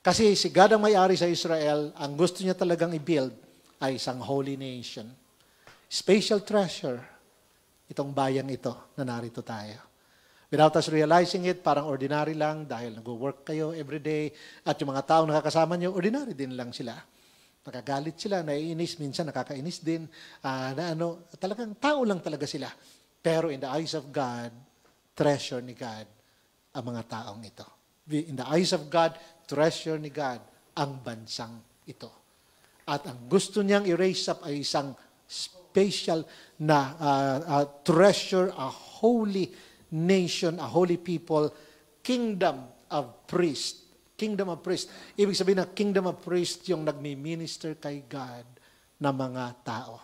Kasi si God ang may-ari sa Israel, ang gusto niya talagang i-build ay isang holy nation. Special treasure, itong bayang ito na narito tayo. Without us realizing it, parang ordinary lang dahil nag-work kayo everyday at yung mga taong nakakasama nyo, ordinary din lang sila. Nakagalit sila, naiinis, minsan nakakainis din, talagang tao lang talaga sila. Pero in the eyes of God, treasure ni God ang mga taong ito. In the eyes of God, treasure ni God ang bansang ito. At ang gusto niyang i-raise up ay isang special na treasure, a holy nation, a holy people, kingdom of priests. Kingdom of priests. Ibig sabihin na kingdom of priests yung nagmi-minister kay God na mga tao.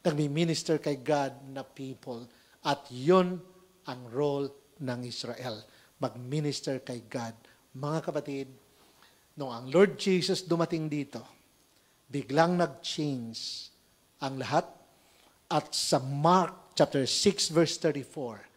Nagmi-minister kay God na people. At yun ang role ng Israel. Mag-minister kay God. Mga kapatid, nung ang Lord Jesus dumating dito, biglang nag-change ang lahat. At sa Mark chapter 6 verse 34,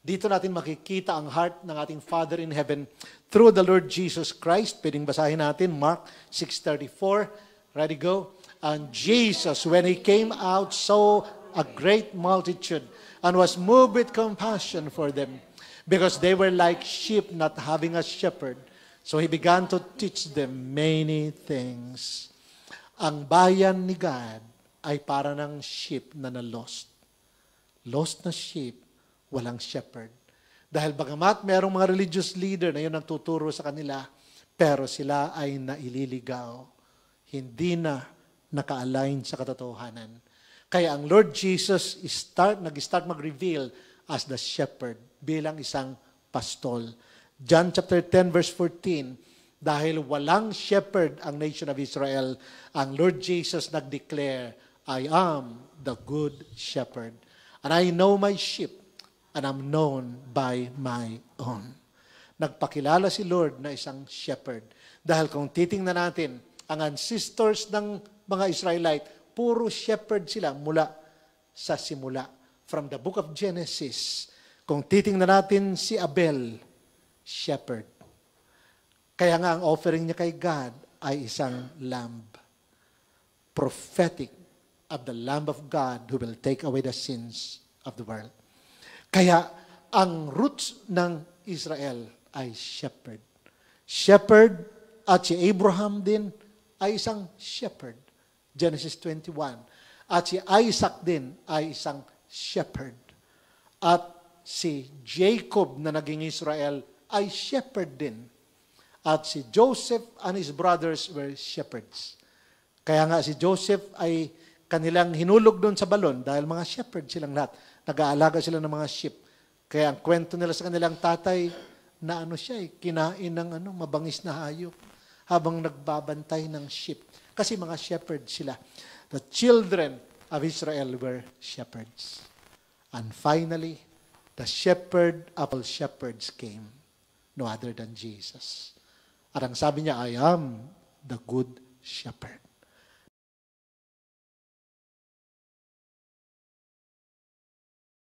dito natin makikita ang heart ng ating Father in Heaven through the Lord Jesus Christ. Pwedeng basahin natin, Mark 6:34. Ready, go? And Jesus, when He came out, saw a great multitude and was moved with compassion for them, because they were like sheep not having a shepherd. So He began to teach them many things. Ang bayan ni God ay para ng sheep na na-lost. Lost na sheep, walang shepherd. Dahil bagamat merong mga religious leader na yun ang tuturo sa kanila, pero sila ay naililigaw. Hindi na naka-align sa katotohanan. Kaya ang Lord Jesus nag-start mag-reveal as the shepherd, bilang isang pastol. John chapter 10 verse 14, dahil walang shepherd ang nation of Israel, ang Lord Jesus nag-declare, I am the good shepherd, and I know my sheep, and I'm known by my own. Nagpakilala si Lord na isang shepherd. Dahil kung titingnan natin, ang ancestors ng mga Israelite, puro shepherd sila mula sa simula. From the book of Genesis, kung titingnan natin si Abel, shepherd. Kaya nga ang offering niya kay God ay isang lamb. Prophetic of the Lamb of God who will take away the sins of the world. Kaya ang roots ng Israel ay shepherd. Shepherd, at si Abraham din ay isang shepherd. Genesis 21. At si Isaac din ay isang shepherd. At si Jacob na naging Israel ay shepherd din. At si Joseph and his brothers were shepherds. Kaya nga si Joseph ay kanilang hinulog doon sa balon dahil mga shepherd silang lahat. Nag-aalaga sila ng mga sheep. Kaya ang kwento nila sa kanilang tatay na kinain ng mabangis na hayop habang nagbabantay ng sheep. Kasi mga shepherd sila. The children of Israel were shepherds. And finally, the shepherd of all shepherds came, no other than Jesus. At ang sabi niya, I am the good shepherd.